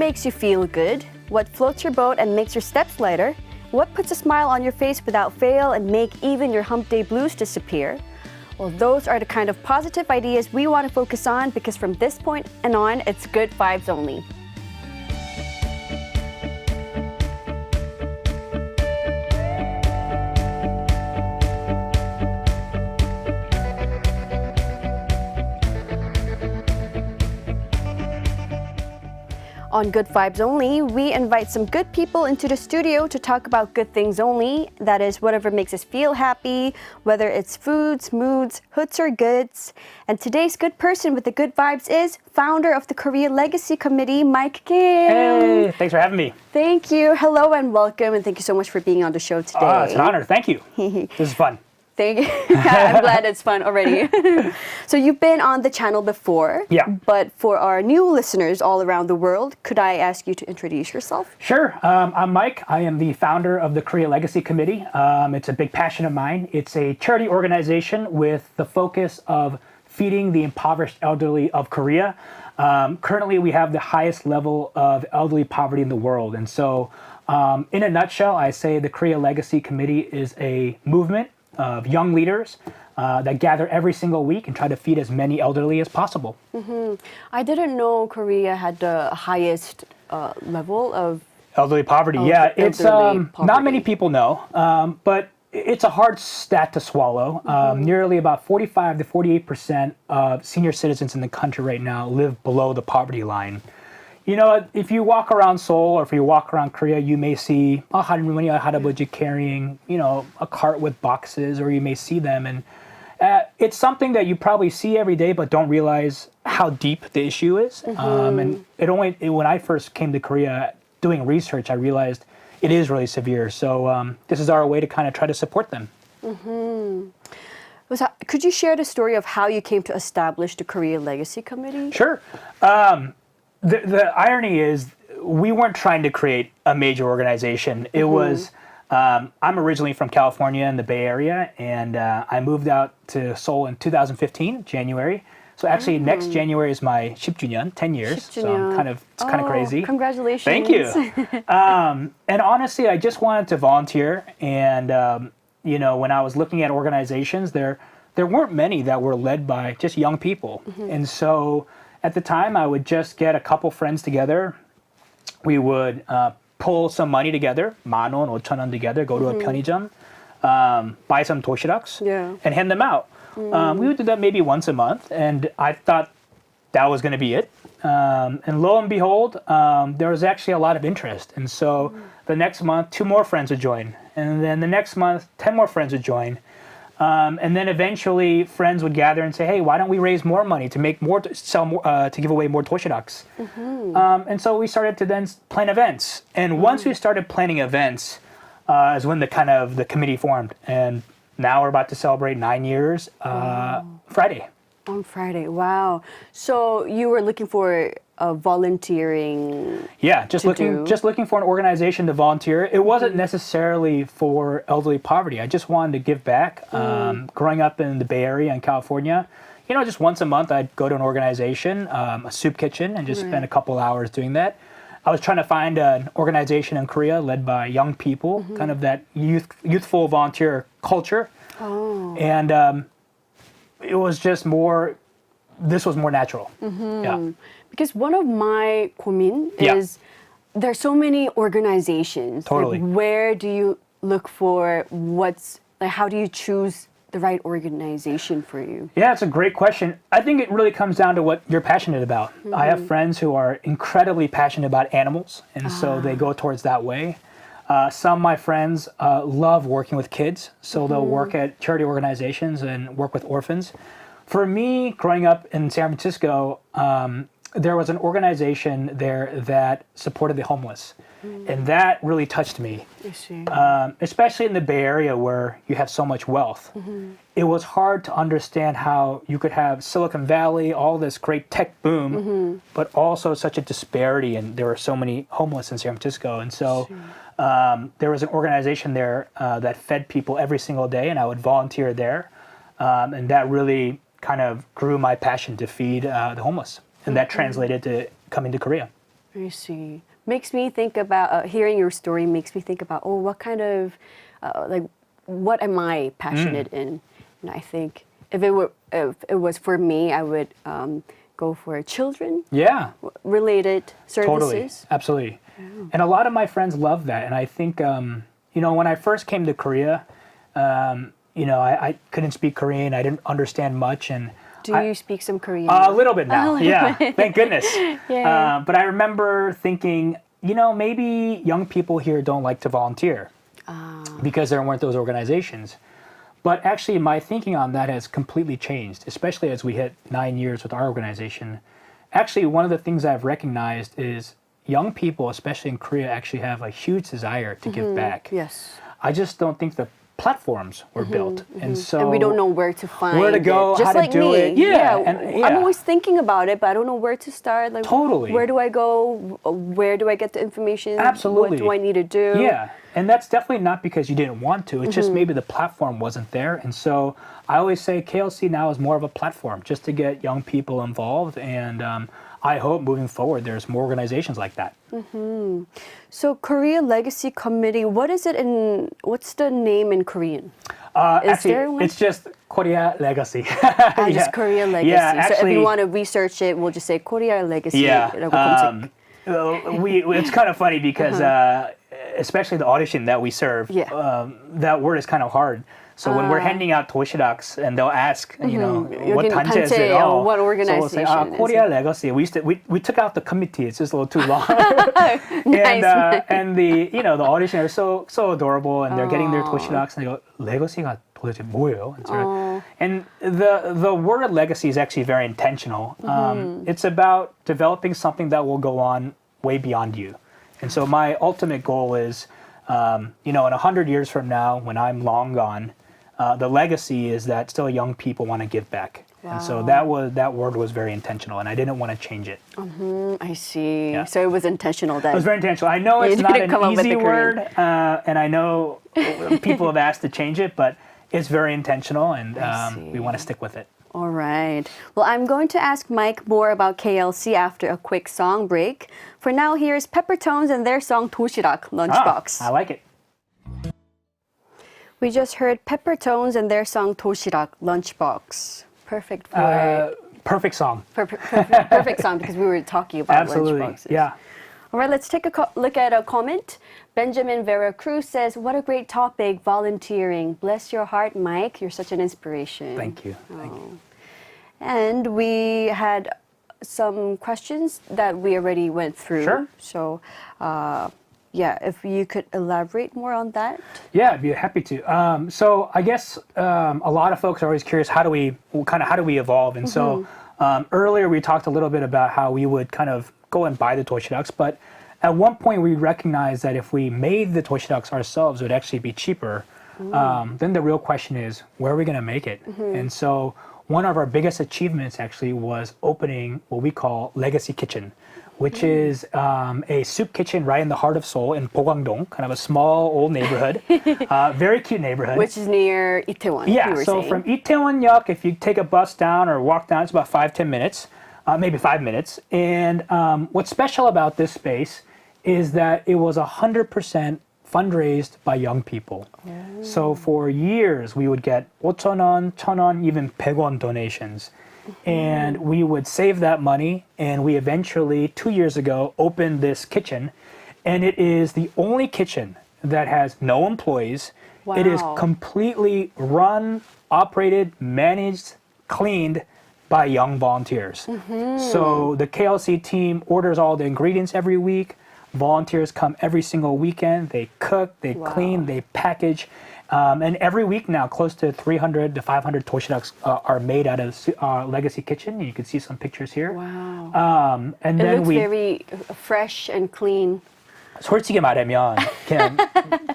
makes you feel good? What floats your boat and makes your steps lighter? What puts a smile on your face without fail and make even your hump day blues disappear? Well, those are the kind of positive ideas we want to focus on because from this point and on, it's good vibes only. On Good Vibes Only, we invite some good people into the studio to talk about good things only. That is, whatever makes us feel happy, whether it's foods, moods, hoods, or goods. And today's good person with the good vibes is founder of the Korea Legacy Committee, Ma이크의. Hey, thanks for having me. Thank you. Hello and welcome, and thank you so much for being on the show today. It's an honor. Thank you. This is fun. Thank you. I'm glad it's fun already. So you've been on the channel before. Yeah. But for our new listeners all around the world, could I ask you to introduce yourself? Sure. I'm Mike. I am the founder of the Korea Legacy Committee. It's a big passion of mine. It's a charity organization with the focus of feeding the impoverished elderly of Korea. Currently, we have the highest level of elderly poverty in the world. And so, in a nutshell, I say the Korea Legacy Committee is a movement of young leaders that gather every single week and try to feed as many elderly as possible. Mm-hmm. I didn't know Korea had the highest level of elderly poverty. Yeah, it's not many people know, but it's a hard stat to swallow. Nearly about 45 to 48% of senior citizens in the country right now live below the poverty line. You know, if you walk around Seoul or if you walk around Korea, you may see a 할아버지 carrying, a cart with boxes, or you may see them. And it's something that you probably see every day, but don't realize how deep the issue is. And when I first came to Korea doing research, I realized it is really severe. So this is our way to kind of try to support them. Could you share the story of how you came to establish the Korea Legacy Committee? Sure. The irony is we weren't trying to create a major organization. It was, I'm originally from California in the Bay Area, and I moved out to Seoul in 2015, January. So actually next January is my 10주년, 10 years. So it's kind of crazy. Congratulations. Thank you. And honestly, I just wanted to volunteer. And, when I was looking at organizations, there weren't many that were led by just young people. And so at the time, I would just get a couple friends together. We would pull some money together, 10,000원, 5,000원 together, go to a 편의점, buy some 도시락s, and hand them out. We would do that maybe once a month, and I thought that was going to be it. And lo and behold, there was actually a lot of interest. And so the next month, 2 more friends would join. And then the next month, 10 more friends would join. And then eventually friends would gather and say, hey, why don't we raise more money to make more, sell more, to give away more 도시락s? And so we started to then plan events. And once we started planning events is when the committee formed. And now we're about to celebrate 9 years Friday. On Friday, wow. So you were looking for volunteering. Yeah, just looking for an organization to volunteer. It wasn't necessarily for elderly poverty. I just wanted to give back. Growing up in the Bay Area in California, just once a month I'd go to an organization, a soup kitchen, and just spend a couple hours doing that. I was trying to find an organization in Korea led by young people, kind of that youthful volunteer culture. And it was just this was more natural. Yeah. Because one of my 고민 is there's so many organizations. Totally. Like, where do you look for how do you choose the right organization for you? Yeah, it's a great question. I think it really comes down to what you're passionate about. I have friends who are incredibly passionate about animals, and so they go towards that way. Some of my friends love working with kids, so they'll work at charity organizations and work with orphans. For me, growing up in San Francisco, there was an organization there that supported the homeless. And that really touched me, especially in the Bay Area where you have so much wealth. It was hard to understand how you could have Silicon Valley, all this great tech boom, but also such a disparity, and there were so many homeless in San Francisco. And so there was an organization there that fed people every single day, and I would volunteer there. And that really kind of grew my passion to feed the homeless. And that translated to coming to Korea. I see. Makes me think about hearing your story. Makes me think about what kind of what am I passionate in? And I think if it was for me, I would go for children. Yeah. Related services. Totally. Absolutely. And a lot of my friends love that. And I think when I first came to Korea, I couldn't speak Korean. I didn't understand much, and do you speak some Korean? A little bit now. Yeah. Bit. Thank goodness. Yeah. But I remember thinking, maybe young people here don't like to volunteer because there weren't those organizations. But actually, my thinking on that has completely changed, especially as we hit 9 years with our organization. Actually, one of the things I've recognized is young people, especially in Korea, actually have a huge desire to give back. Yes. I just don't think the platforms were built, and we don't know where to find where to go, just how like to do me. it. Yeah. I'm always thinking about it, but I don't know where to start. Like, Totally. Where do I go? Where do I get the information? Absolutely. What do I need to do? Yeah, and that's definitely not because you didn't want to. It's just maybe the platform wasn't there, and so I always say KLC now is more of a platform just to get young people involved, and I hope moving forward there's more organizations like that. So Korea Legacy Committee, what's the name in Korean? Actually, there one? it's just Korea Legacy. Just Korea Legacy. Yeah, So if actually, you want to research it, we'll just say Korea Legacy. yeah. 검색. It's kind of funny because especially the audition that we serve, that word is kind of hard. So when we're handing out 도시락s and they'll ask, what 단체 is it? Oh, what organization? So we'll say, Korea Legacy. We took out the committee. It's just a little too long. Nice. And the the audition are so adorable, and they're getting their 도시락s and they go, 레거시가 도대체 뭐예요? And the word legacy is actually very intentional. It's about developing something that will go on way beyond you. And so my ultimate goal is, in 100 years from now, when I'm long gone, the legacy is that still young people want to give back. Wow. And so that word was very intentional, and I didn't want to change it. I see. Yeah. So it was intentional then. It was very intentional. I know it's not an easy word, and I know people have asked to change it, but it's very intentional, and we want to stick with it. All right. Well, I'm going to ask Mike more about KLC after a quick song break. For now, here's Peppertones and their song 도시락, Lunchbox. I like it. We just heard Peppertones and their song 도시락, Lunchbox. Perfect for... perfect song. Perfect song because we were talking about Absolutely. lunchboxes. Yeah. All right, let's take a look at a comment. Benjamin Vera Cruz says, what a great topic, volunteering. Bless your heart, Mike. You're such an inspiration. Thank you. Thank you. And we had some questions that we already went through. Sure. So, if you could elaborate more on that. Yeah, I'd be happy to. So I guess a lot of folks are always curious, how do we evolve? And so earlier we talked a little bit about how we would kind of go and buy the 도시락s, but at one point we recognized that if we made the 도시락s ourselves, it would actually be cheaper. Then the real question is, where are we going to make it? And so one of our biggest achievements actually was opening what we call Legacy Kitchen, which is a soup kitchen right in the heart of Seoul in Bogwangdong, kind of a small old neighborhood, very cute neighborhood. Which is near Itaewon. Yeah, so from Itaewon-yeok, if you take a bus down or walk down, it's about 5-10 minutes, maybe 5 minutes. And what's special about this space is that it was 100% fundraised by young people. So for years, we would get 5,000원, 1,000원, even 100원 donations. And we would save that money, and we eventually, 2 years ago, opened this kitchen. And it is the only kitchen that has no employees. Wow. It is completely run, operated, managed, cleaned by young volunteers. So the KLC team orders all the ingredients every week. Volunteers come every single weekend. They cook, they clean, they package. And every week now, close to 300 to 500 도시락s are made out of Legacy Kitchen. You can see some pictures here. Wow. And it then looks very fresh and clean. 솔직히 말하면 그냥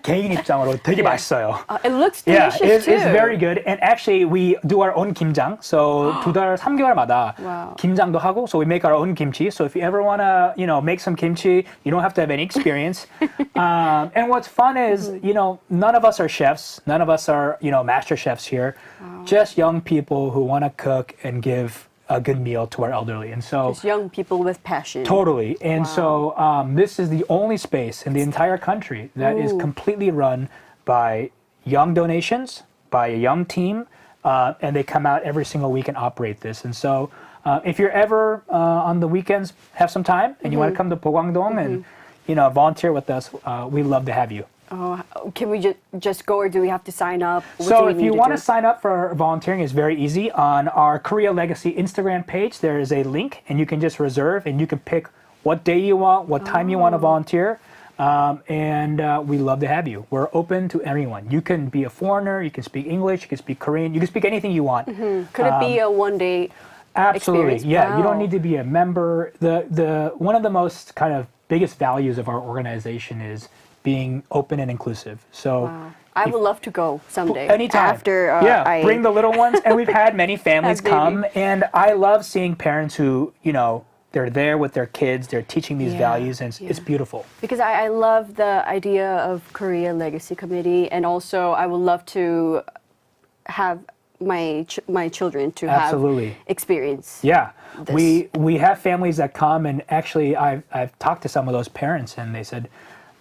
개인 입장으로 되게 맛있어요. It looks delicious it's too. very good. And actually, we do our own 김장. So 2달, 3개월마다 김장도 하고. So we make our own kimchi. So if you ever want to, make some kimchi, you don't have to have any experience. And what's fun is, none of us are chefs. None of us are, master chefs here. Just young people who want to cook and give a good meal to our elderly. And so Just young people with passion. totally. And so this is the only space in the entire country that is completely run by young donations, by a young team, and they come out every single week and operate this. And so if you're ever on the weekends, have some time, and you want to come to Bogwangdong and volunteer with us, we'd love to have you. Oh, can we just go, or do we have to sign up? What do So we if need you to want do? to sign up for volunteering, it's very easy. On our Korea Legacy Instagram page, there is a link, and you can just reserve, and you can pick what day you want, what time you want to volunteer, and we love to have you. We're open to everyone. You can be a foreigner, you can speak English, you can speak Korean, you can speak anything you want. Could it be a one-day Absolutely, experience? yeah. You don't Wow. need to be a member. The one of the most kind of biggest values of our organization is being open and inclusive. So Wow. I would love to go someday. anytime. After I bring the little ones. And we've had many families Have come, baby. and I love seeing parents who, they're there with their kids, they're teaching these Yeah, values, and it's beautiful. Because I love the idea of Korea Legacy Committee, and also I would love to have my children to Absolutely. have experience. Yeah, This. we have families that come, and actually I've talked to some of those parents, and they said,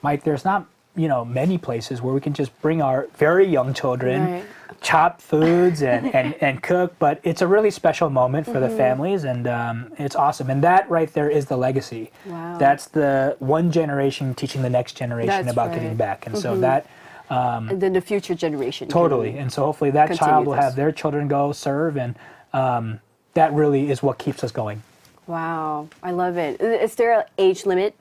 Mike, there's not many places where we can just bring our very young children, Right. chop foods and cook, but it's a really special moment for the families, and it's awesome. And that right there is the legacy. Wow. That's the one generation teaching the next generation That's about right. giving back, and so that. And then the future generation. Totally. can- And so hopefully that continue child will this. have their children go serve, and that really is what keeps us going. Wow, I love it. Is there an age limit?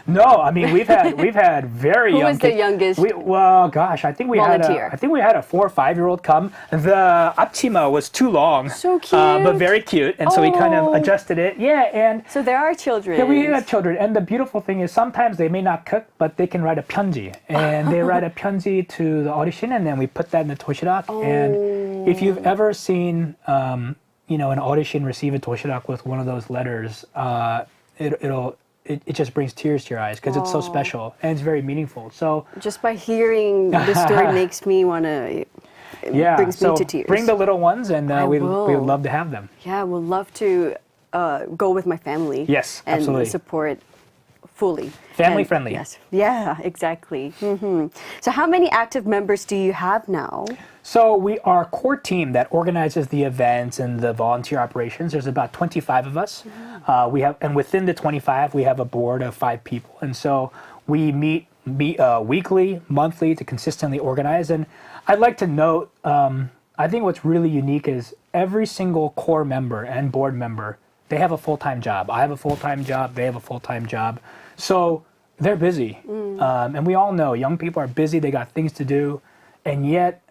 No, I mean we've had very Who young. was the kids. youngest Well, gosh, I think we volunteer? had a 4 or 5 year old come. The apchima was too long, So but cute. very cute, and so we kind of Oh. adjusted it. Yeah, and So there are children. yeah, we have children, and the beautiful thing is sometimes they may not cook, but they can write a pyeonji, and they write a pyeonji to the audition, and then we put that in the toshirak. And if you've ever seen, an audition receive a toshirak with one of those letters, it just brings tears to your eyes because it's so special and it's very meaningful. So Just by hearing the story makes me want to. yeah, brings me so to tears. bring the little ones, and we will. would love to have them. Yeah, I would love to go with my family. Yes, and absolutely. support fully. Family And- friendly. Yes. Yeah, exactly. So how many active members do you have now? So we are a core team that organizes the events and the volunteer operations. There's about 25 of us. And within the 25, we have a board of 5 people. And so we meet weekly, monthly to consistently organize. And I'd like to note, I think what's really unique is every single core member and board member, they have a full-time job. I have a full-time job. They have a full-time job. So they're busy. And we all know young people are busy. They got things to do. And yet,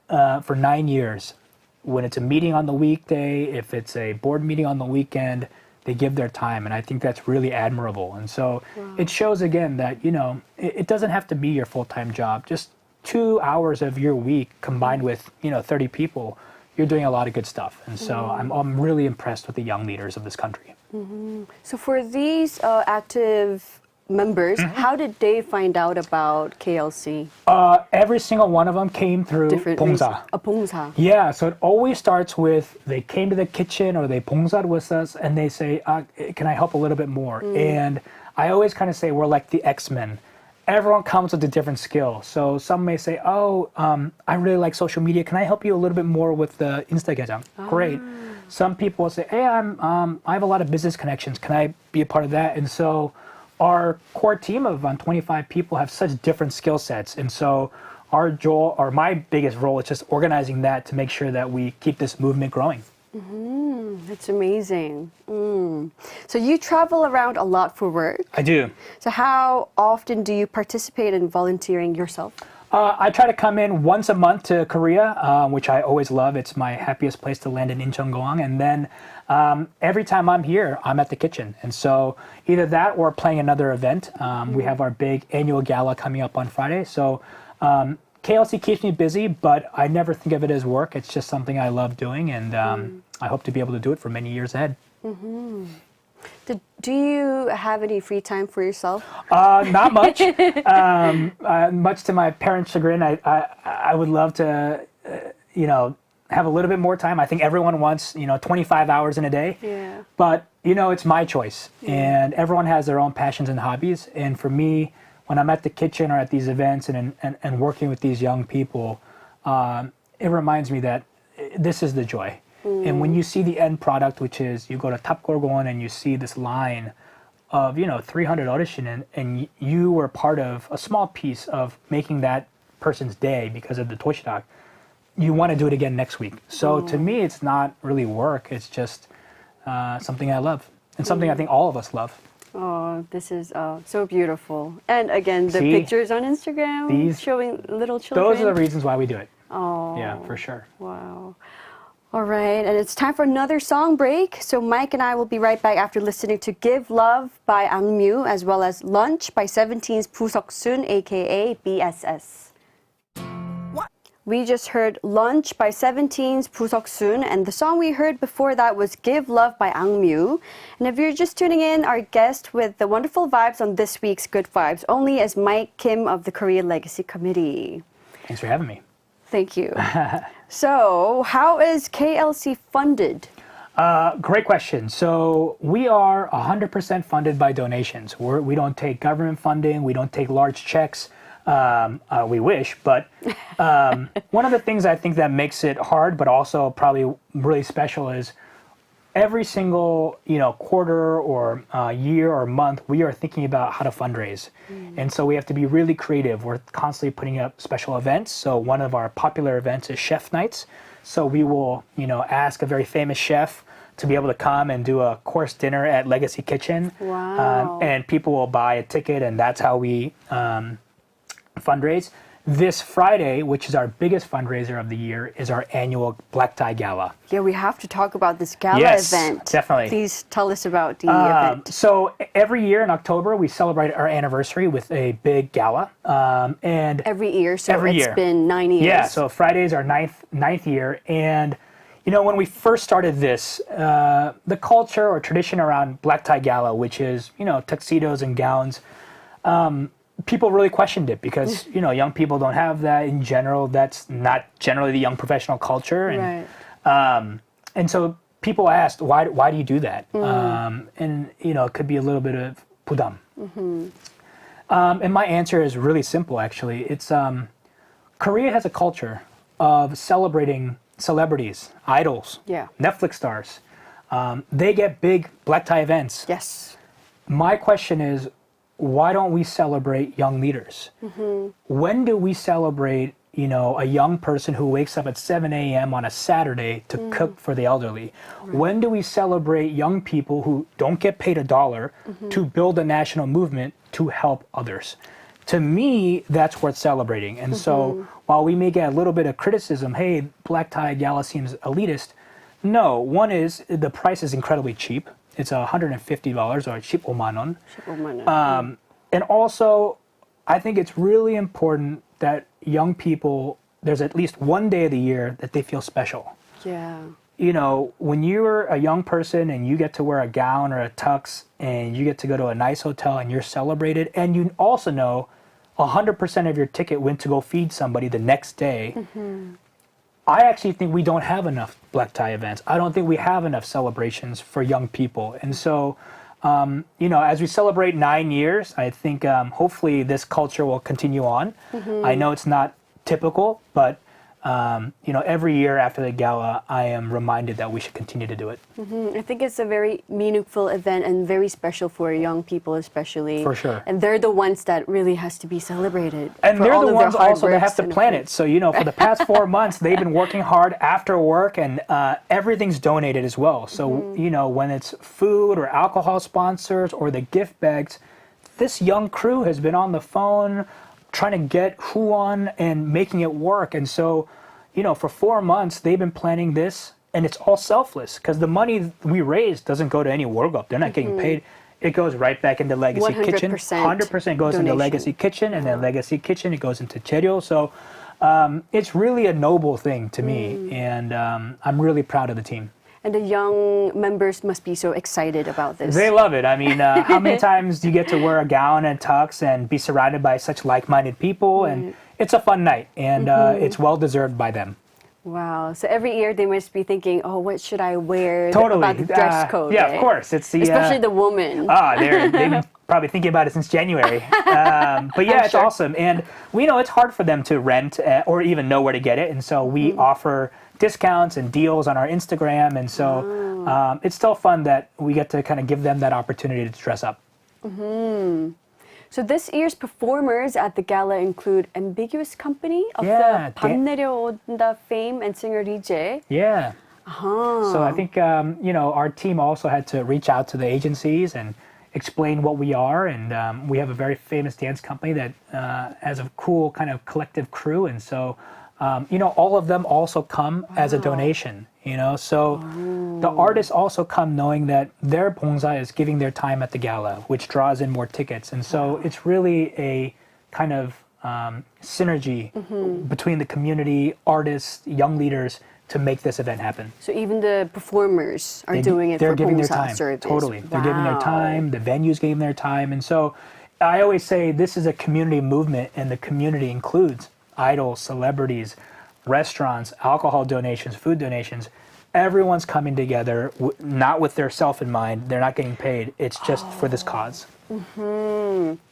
for 9 years, when it's a meeting on the weekday, if it's a board meeting on the weekend, they give their time. And I think that's really admirable. And so it shows again that, it doesn't have to be your full-time job. Just 2 hours of your week combined with, 30 people, you're doing a lot of good stuff. And so I'm really impressed with the young leaders of this country. So for these active members, how did they find out about KLC? Every single one of them came through 봉사. A 봉사. Yeah, so it always starts with they came to the kitchen or they 봉사ed with us and they say, can I help a little bit more? And I always kind of say we're like the X-Men. Everyone comes with a different skill. So some may say, I really like social media. Can I help you a little bit more with the Instagram? Great. Some people will say, hey, I have a lot of business connections. Can I be a part of that? And so our core team of 25 people have such different skill sets. And so my biggest role is just organizing that to make sure that we keep this movement growing. That's amazing. So you travel around a lot for work. I do. So how often do you participate in volunteering yourself? I try to come in once a month to Korea, which I always love. It's my happiest place to land in Incheon-goang. And then every time I'm here, I'm at the kitchen. And so either that or playing another event. We have our big annual gala coming up on Friday. So KLC keeps me busy, but I never think of it as work. It's just something I love doing. And I hope to be able to do it for many years ahead. Do you have any free time for yourself? Not much. Much to my parents' chagrin, I would love to, have a little bit more time. I think everyone wants, 25 hours in a day. Yeah. But, it's my choice. And everyone has their own passions and hobbies. And for me, when I'm at the kitchen or at these events and working with these young people, it reminds me that this is the joy. And when you see the end product, which is you go to 탑골공원 and you see this line of, 300 audition and you were part of a small piece of making that person's day because of the 도시락, you want to do it again next week. So to me, it's not really work. It's just something I love and something I think all of us love. Oh, this is so beautiful. And again, the See? pictures on Instagram showing little children. Those are the reasons why we do it. Oh. Yeah, for sure. Wow. All right, and it's time for another song break. So Mike and I will be right back after listening to Give Love by Angmyu, as well as Lunch by 17's Seoksun, aka BSS. We just heard Lunch by 17's Seoksun, and the song we heard before that was Give Love by Angmyu. And if you're just tuning in, our guest with the wonderful vibes on this week's Good Vibes Only is Mike Kim of the Korea Legacy Committee. Thanks for having me. Thank you. So, how is KLC funded? Great question. So we are 100% funded by donations. We don't take government funding. We don't take large checks. We wish, but one of the things I think that makes it hard, but also probably really special, is every single quarter or year or month, we are thinking about how to fundraise, and so we have to be really creative. We're constantly putting up special events. So one of our popular events is Chef Nights. So we will ask a very famous chef to be able to come and do a course dinner at Legacy Kitchen. Wow. And people will buy a ticket, and that's how we fundraise. This Friday, which is our biggest fundraiser of the year, is our annual Black Tie Gala. Yeah, we have to talk about this gala Yes, event. definitely. Please tell us about the event. So every year in October, we celebrate our anniversary with a big gala. And Every year, so every it's year. been 9 years. Yeah, so Friday is our ninth year. And, when we first started this, the culture or tradition around Black Tie Gala, which is, tuxedos and gowns, people really questioned it because, young people don't have that in general. That's not generally the young professional culture. And, Right. and so people asked, why do you do that? And, it could be a little bit of 부담. And my answer is really simple, actually. It's Korea has a culture of celebrating celebrities, idols, Yeah. Netflix stars. They get big black tie events. Yes. My question is, why don't we celebrate young leaders? When do we celebrate, a young person who wakes up at 7 a.m. on a Saturday to cook for the elderly? Right. When do we celebrate young people who don't get paid $1 to build a national movement to help others? To me, that's worth celebrating. And so while we may get a little bit of criticism, hey, Black Tie Gala seems elitist. No, one is the price is incredibly cheap. It's $150 or 15만 원. And also, I think it's really important that young people, there's at least one day of the year that they feel special. Yeah. When you're a young person and you get to wear a gown or a tux and you get to go to a nice hotel and you're celebrated, and you also know 100% of your ticket went to go feed somebody the next day, I actually think we don't have enough black tie events. I don't think we have enough celebrations for young people. And so, as we celebrate 9 years, I think hopefully this culture will continue on. I know it's not typical, but every year after the gala, I am reminded that we should continue to do it. I think it's a very meaningful event and very special for young people, especially. For sure. And they're the ones that really has to be celebrated. And for they're all the of their ones hard also that have works to and plan efforts. it. So, for the past 4 months, they've been working hard after work, and everything's donated as well. So, when it's food or alcohol sponsors or the gift bags, this young crew has been on the phone trying to get who on and making it work. And so, for 4 months, they've been planning this, and it's all selfless because the money we raise doesn't go to any workup. They're not getting paid. It goes right back into Legacy Kitchen. 100% goes into Legacy Kitchen, and then Legacy Kitchen, it goes into 재료. So it's really a noble thing to me, and I'm really proud of the team. And the young members must be so excited about this. They love it. I mean, how many times do you get to wear a gown and tux and be surrounded by such like-minded people? And it's a fun night, and it's well-deserved by them. Wow. So every year they must be thinking, oh, what should I wear? Totally. About the dress code. Yeah, right? of course. It's the Especially the woman. they've been probably thinking about it since January. But yeah, it's sure. awesome. And we know it's hard for them to rent or even know where to get it. And so we offer discounts and deals on our Instagram. And so it's still fun that we get to kind of give them that opportunity to dress up. So this year's performers at the gala include Ambiguous Company of Yeah, the 밤 내려온다 fame and singer DJ. Yeah. Uh-huh. So I think, our team also had to reach out to the agencies and explain what we are. And we have a very famous dance company that has a cool kind of collective crew. And so, all of them also come as a donation, So the artists also come knowing that their 봉사 is giving their time at the gala, which draws in more tickets. And so it's really a kind of synergy between the community, artists, young leaders, to make this event happen. So even the performers are doing it they're for giving their 봉사 time. service. Totally. Wow. They're giving their time. The venue's giving their time. And so I always say this is a community movement, and the community includes idols, celebrities, restaurants, alcohol donations, food donations. Everyone's coming together, not with their self in mind. They're not getting paid. It's just for this cause.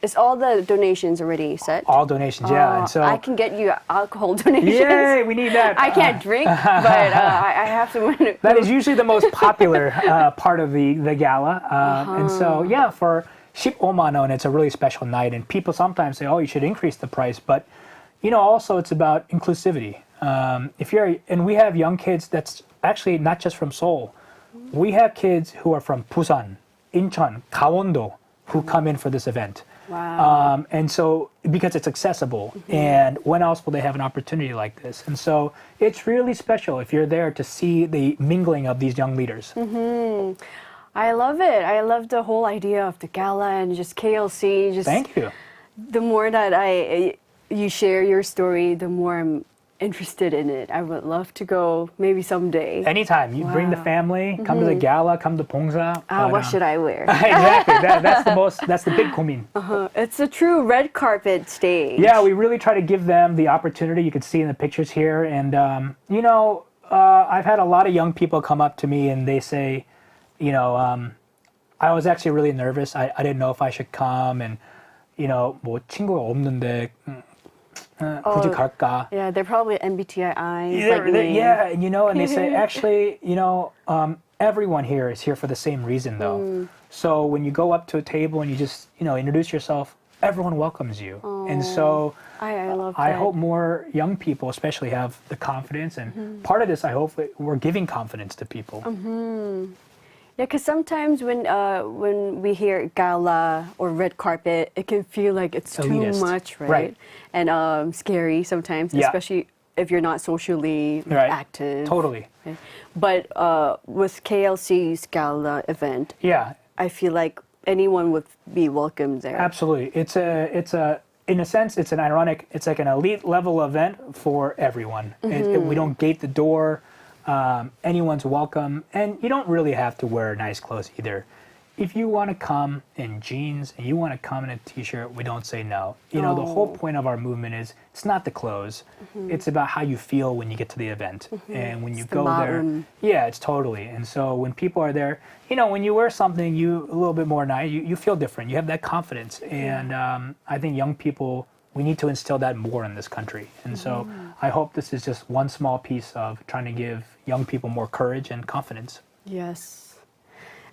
Is all the donations already set? All donations, yeah. And so I can get you alcohol donations. yay, we need that. I can't drink, but I have someone. That is usually the most popular part of the gala. And so, yeah, for 15만 원, it's a really special night. And people sometimes say, oh, you should increase the price. But, also it's about inclusivity. And we have young kids that's actually not just from Seoul. We have kids who are from Busan, Incheon, Gangwon-do, who come in for this event. Wow. And so, because it's accessible, and when else will they have an opportunity like this? And so, it's really special if you're there to see the mingling of these young leaders. I love it. I love the whole idea of the gala and just KLC. Just Thank you. The more that you share your story, the more I'm interested in it. I would love to go maybe someday. Anytime. You bring the family, come to the gala, come to 봉사. What should I wear? Exactly. That's the big gomin. It's a true red carpet stage. Yeah, we really try to give them the opportunity. You can see in the pictures here. And, I've had a lot of young people come up to me and they say, I was actually really nervous. I didn't know if I should come. And, 뭐 친구가 없는데 굳이 갈까? Yeah, they're probably MBTI. Yeah, and they say, actually, everyone here is here for the same reason, though. So when you go up to a table and you just, introduce yourself, everyone welcomes you. And so I love that. I hope more young people especially have the confidence. And part of this, I hope we're giving confidence to people. Yeah, because sometimes when we hear gala or red carpet, it can feel like it's Elitist. too much, right? Right. And scary sometimes, Yeah. especially if you're not socially Right. active. Totally. Okay. But with KLC's gala event, Yeah. I feel like anyone would be welcome there. Absolutely. It's in a sense, it's like an elite level event for everyone. We don't gate the door. Anyone's welcome. And you don't really have to wear nice clothes either. If you want to come in jeans and you want to come in a t-shirt, we don't say no. The whole point of our movement is it's not the clothes. It's about how you feel when you get to the event. And when you go there, yeah, it's totally. And so when people are there, when you wear something a little bit more nice, you feel different. You have that confidence. And I think young people, we need to instill that more in this country. And so I hope this is just one small piece of trying to give young people more courage and confidence. Yes.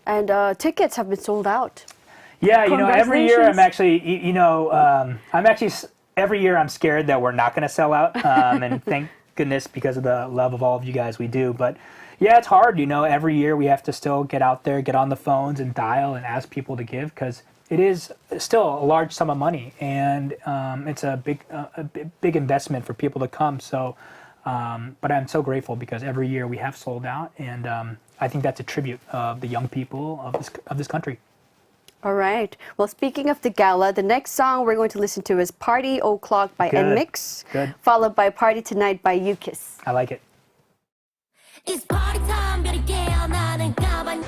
And tickets have been sold out. Yeah, every year I'm Congratulations. actually, every year I'm scared that we're not going to sell out. And thank goodness because of the love of all of you guys we do. But yeah, it's hard, every year we have to still get out there, get on the phones and dial and ask people to give because it is still a large sum of money. And it's a big investment for people to come. So, but I'm so grateful because every year we have sold out. And I think that's a tribute of the young people of this country. All right. Well, speaking of the gala, the next song we're going to listen to is Party O'Clock by NVee, Good. followed by Party Tonight by UKISS. I like it. It's party time, better get on 나는 가만.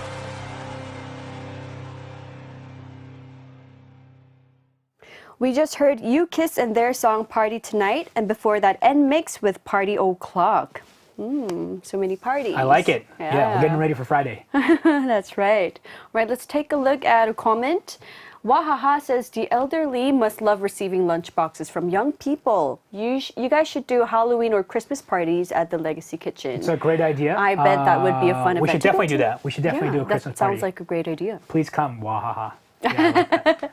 We just heard UKISS and their song Party Tonight, and before that NVee with Party O'Clock. So many parties. I like it. Yeah, we're getting ready for Friday. That's right. All right, let's take a look at a comment. Wahaha says the elderly must love receiving lunch boxes from young people. You guys should do Halloween or Christmas parties at the Legacy Kitchen. It's a great idea. I bet that would be a fun event. We should definitely do that. We should definitely do a Christmas that party. sounds like a great idea. Please come, Wahaha. Yeah, I like that.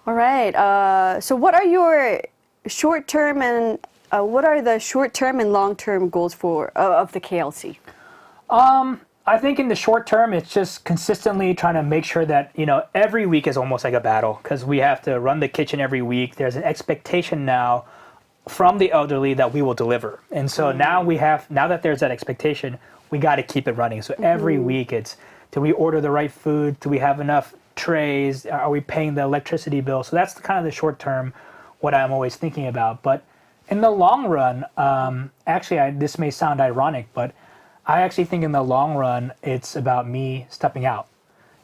All right. So what are your short-term and what are the short-term and long-term goals for of the KLC? I think in the short term, it's just consistently trying to make sure that, every week is almost like a battle because we have to run the kitchen every week. There's an expectation now from the elderly that we will deliver. And so now that there's that expectation, we got to keep it running. So every week it's, do we order the right food? Do we have enough trays? Are we paying the electricity bill? So that's kind of the short term, what I'm always thinking about. But in the long run, this may sound ironic, but I actually think in the long run, it's about me stepping out.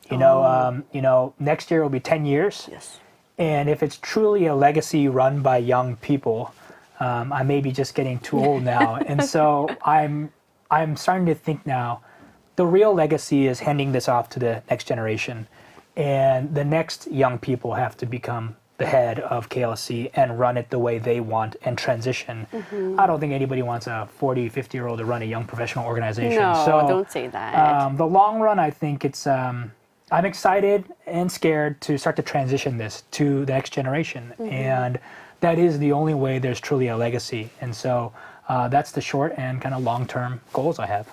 Next year will be 10 years. Yes. And if it's truly a legacy run by young people, I may be just getting too old now. And so I'm starting to think now, the real legacy is handing this off to the next generation. And the next young people have to become the head of KLC and run it the way they want and transition. I don't think anybody wants a 40, 50-year-old to run a young professional organization. No, so, don't say that. The long run, I think it's, I'm excited and scared to start to transition this to the next generation. And that is the only way there's truly a legacy. And so that's the short and kind of long-term goals I have.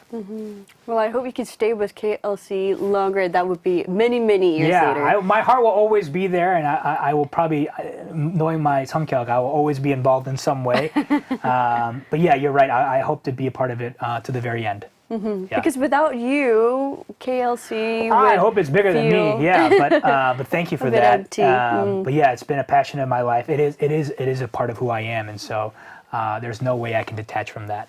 Well, I hope you can stay with KLC longer. That would be many, many years later. Yeah, my heart will always be there, and I will probably, knowing my 성격, I will always be involved in some way. But yeah, you're right. I hope to be a part of it to the very end. Yeah. Because without you, KLC I hope it's bigger than me. Yeah, but thank you for bit that. empty. But yeah, it's been a passion of my life. It is a part of who I am, and so there's no way I can detach from that.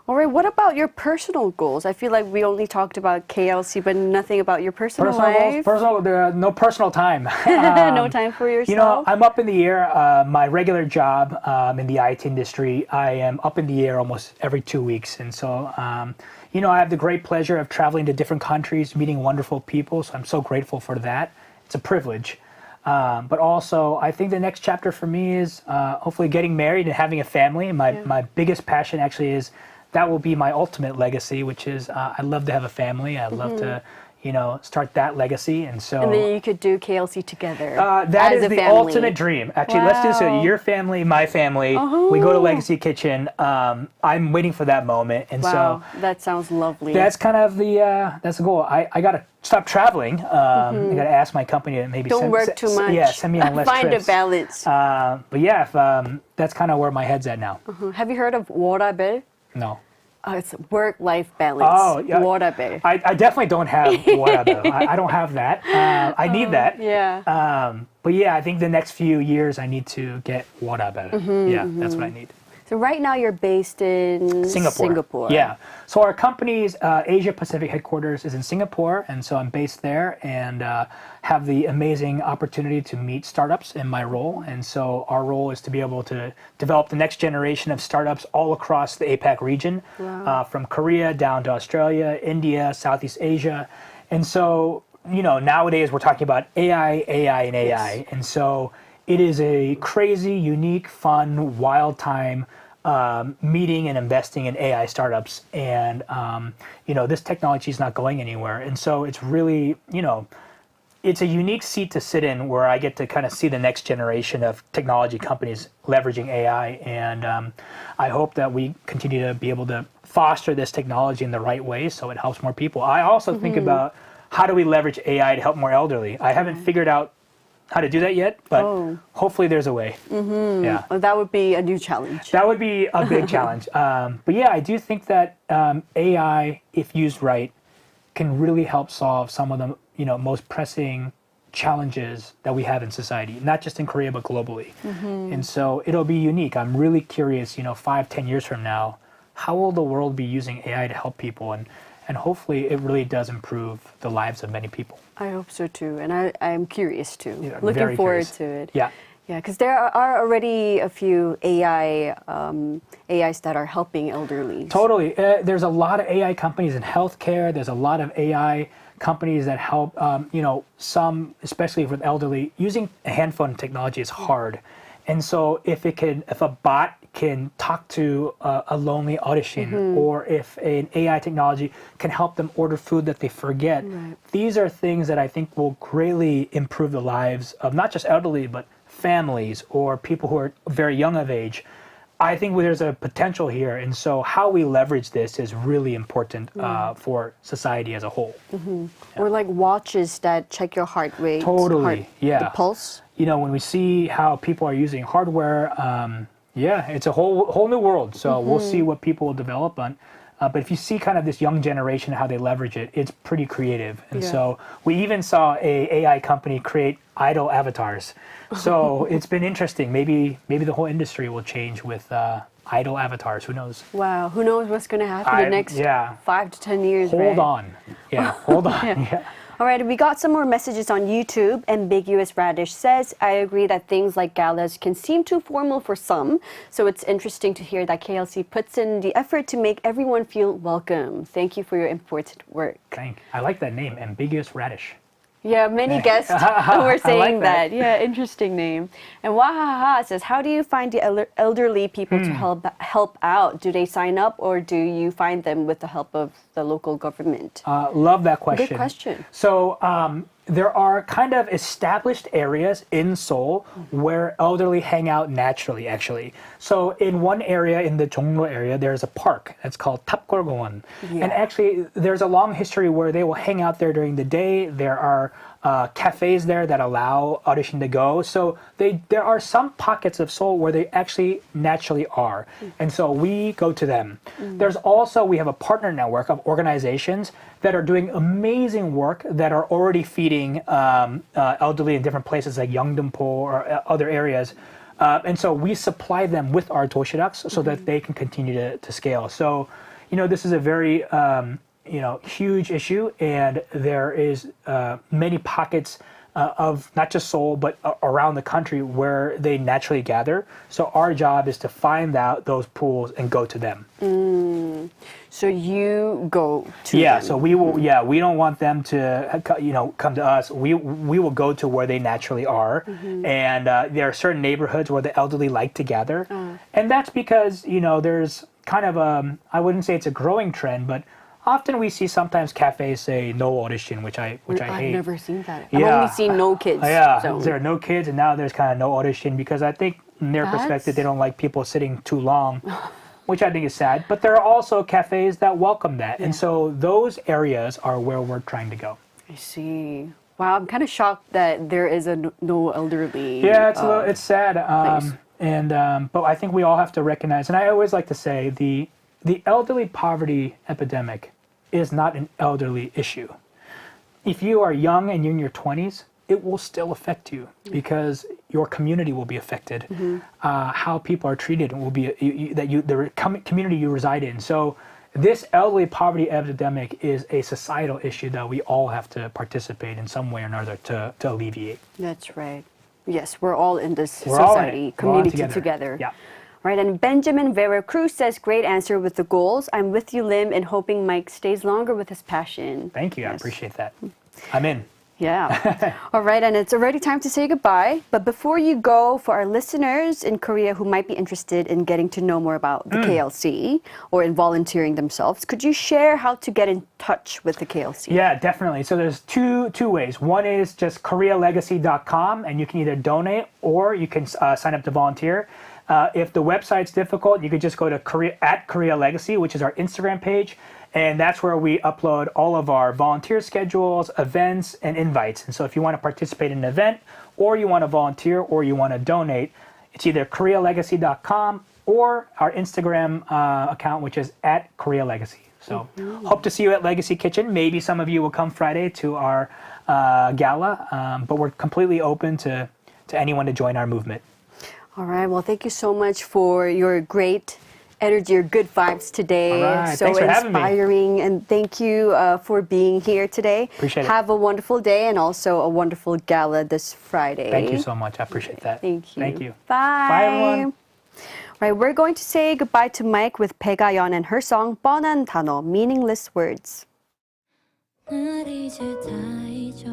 All right, what about your personal goals? I feel like we only talked about KLC, but nothing about your personal life. There no personal time. No time for yourself? I'm up in the air. My regular job in the IT industry, I am up in the air almost every 2 weeks. And so, I have the great pleasure of traveling to different countries, meeting wonderful people. So I'm so grateful for that. It's a privilege. But also, I think the next chapter for me is hopefully getting married and having a family. My biggest passion actually is that will be my ultimate legacy, which is I'd love to have a family. I'd love to, start that legacy. And so. And then you could do KLC together. That as is a the family. ultimate dream. Actually, let's do so. Your family, my family. We go to Legacy Kitchen. I'm waiting for that moment. And Wow, so. that sounds lovely. That's kind of that's the goal. I got to stop traveling. I got to ask my company to maybe Don't work too much. Yeah, send me on less Find trips. a balance. But yeah, that's kind of where my head's at now. Have you heard of 워라밸? No. It's work-life balance. Oh, yeah. 워라밸. I definitely don't have whatever. I don't have that. I need that. Yeah. But yeah, I think the next few years I need to get whatever. That's what I need. So right now you're based in Singapore. Yeah. So our company's Asia Pacific headquarters is in Singapore, and so I'm based there and have the amazing opportunity to meet startups in my role. And so our role is to be able to develop the next generation of startups all across the APAC region, from Korea down to Australia, India, Southeast Asia. And so, nowadays we're talking about AI, and AI. Yes. And so it is a crazy, unique, fun, wild time meeting and investing in AI startups. And, this technology is not going anywhere. And so it's really, it's a unique seat to sit in where I get to kind of see the next generation of technology companies leveraging AI. And I hope that we continue to be able to foster this technology in the right way so it helps more people. I also think about how do we leverage AI to help more elderly. I haven't figured out how to do that yet, but hopefully there's a way. Yeah. Well, that would be a new challenge. That would be a big challenge. But yeah, I do think that AI, if used right, can really help solve some of the most pressing challenges that we have in society, not just in Korea, but globally. And so it'll be unique. I'm really curious, 5-10 years from now, how will the world be using AI to help people? And hopefully it really does improve the lives of many people. I hope so too, and I'm curious too. Yeah, Looking very forward curious. to it. Yeah. Yeah, because there are already a few AIs that are helping elderly. Totally. There's a lot of AI companies in healthcare. There's a lot of AI companies that help, some, especially with elderly, using a handphone technology is hard. And so if a bot can talk to a lonely audition, or if an AI technology can help them order food that they forget, these are things that I think will greatly improve the lives of not just elderly, but families or people who are very young of age. I think there's a potential here, and so how we leverage this is really important for society as a whole. Or like watches that check your heart rate. Totally, yeah. The pulse. When we see how people are using hardware, it's a whole new world. So we'll see what people will develop on. But if you see kind of this young generation, how they leverage it, it's pretty creative. And so we even saw a AI company create idol avatars. So it's been interesting. Maybe the whole industry will change with idol avatars. Who knows? Wow, who knows what's going to happen in the next 5 to 10 years, Hold right? on. Yeah, hold on. Yeah. All right, we got some more messages on YouTube. Ambiguous Radish says, I agree that things like galas can seem too formal for some, so it's interesting to hear that KLC puts in the effort to make everyone feel welcome. Thank you for your important work. I like that name, Ambiguous Radish. Yeah, many guests were saying like that. Yeah, interesting name. And Wahaha says, how do you find the elderly people to help out? Do they sign up or do you find them with the help of the local government? Love that question. Good question. So there are kind of established areas in Seoul where elderly hang out naturally, actually. So in one area, in the Jongno area, there's a park that's called Tapgolgongwon. And actually, there's a long history where they will hang out there during the day. There are cafes there that allow audition to go. So there are some pockets of Seoul where they actually naturally are. And so we go to them. We have a partner network of organizations that are doing amazing work that are already feeding elderly in different places like Yeongdeunpo or other areas. And so we supply them with our doshiraks so that they can continue to scale. So, this is a very huge issue, and there is many pockets of not just Seoul, but around the country where they naturally gather. So our job is to find out those pools and go to them. So you go to them. them. So we will. Yeah, we don't want them to come to us. We will go to where they naturally are, and there are certain neighborhoods where the elderly like to gather, and that's because there's kind of I wouldn't say it's a growing trend, but often we see sometimes cafes say no audition, which I hate. I've never seen that. I've only seen no kids. So. There are no kids, and now there's kind of no audition because I think in their perspective they don't like people sitting too long, which I think is sad. But there are also cafes that welcome that, and so those areas are where we're trying to go. I see. Wow, I'm kind of shocked that there is a no elderly. Yeah, it's sad. But I think we all have to recognize, and I always like to say the elderly poverty epidemic is not an elderly issue. If you are young and you're in your 20s, it will still affect you because your community will be affected. How people are treated will be the community you reside in. So this elderly poverty epidemic is a societal issue that we all have to participate in some way or another to alleviate. That's right. Yes, we're all in this society, community together. Yeah. Right, and Benjamin Vera Cruz says, great answer with the goals. I'm with you, Lim, and hoping Mike stays longer with his passion. Thank you. Yes. I appreciate that. I'm in. Yeah. All right, and it's already time to say goodbye. But before you go, for our listeners in Korea who might be interested in getting to know more about the KLC or in volunteering themselves, could you share how to get in touch with the KLC? Yeah, definitely. So there's two ways. One is just korealegacy.com, and you can either donate or you can sign up to volunteer. If the website's difficult, you could just go to Korea Legacy, which is our Instagram page. And that's where we upload all of our volunteer schedules, events, and invites. And so if you want to participate in an event, or you want to volunteer, or you want to donate, it's either korealegacy.com or our Instagram account, which is @KoreaLegacy. So hope to see you at Legacy Kitchen. Maybe some of you will come Friday to our gala, but we're completely open to anyone to join our movement. All right. Well, thank you so much for your great energy or good vibes today. All right. So Thanks for having me. inspiring. And thank you for being here today. Appreciate it. Have a wonderful day and also a wonderful gala this Friday. Thank you so much. I appreciate that. Thank you. Thank you. Bye. Bye, everyone. Right, we're going to say goodbye to Mike with 배가연 and her song 뻔한 단어, meaningless words. 날 이제 다 잊어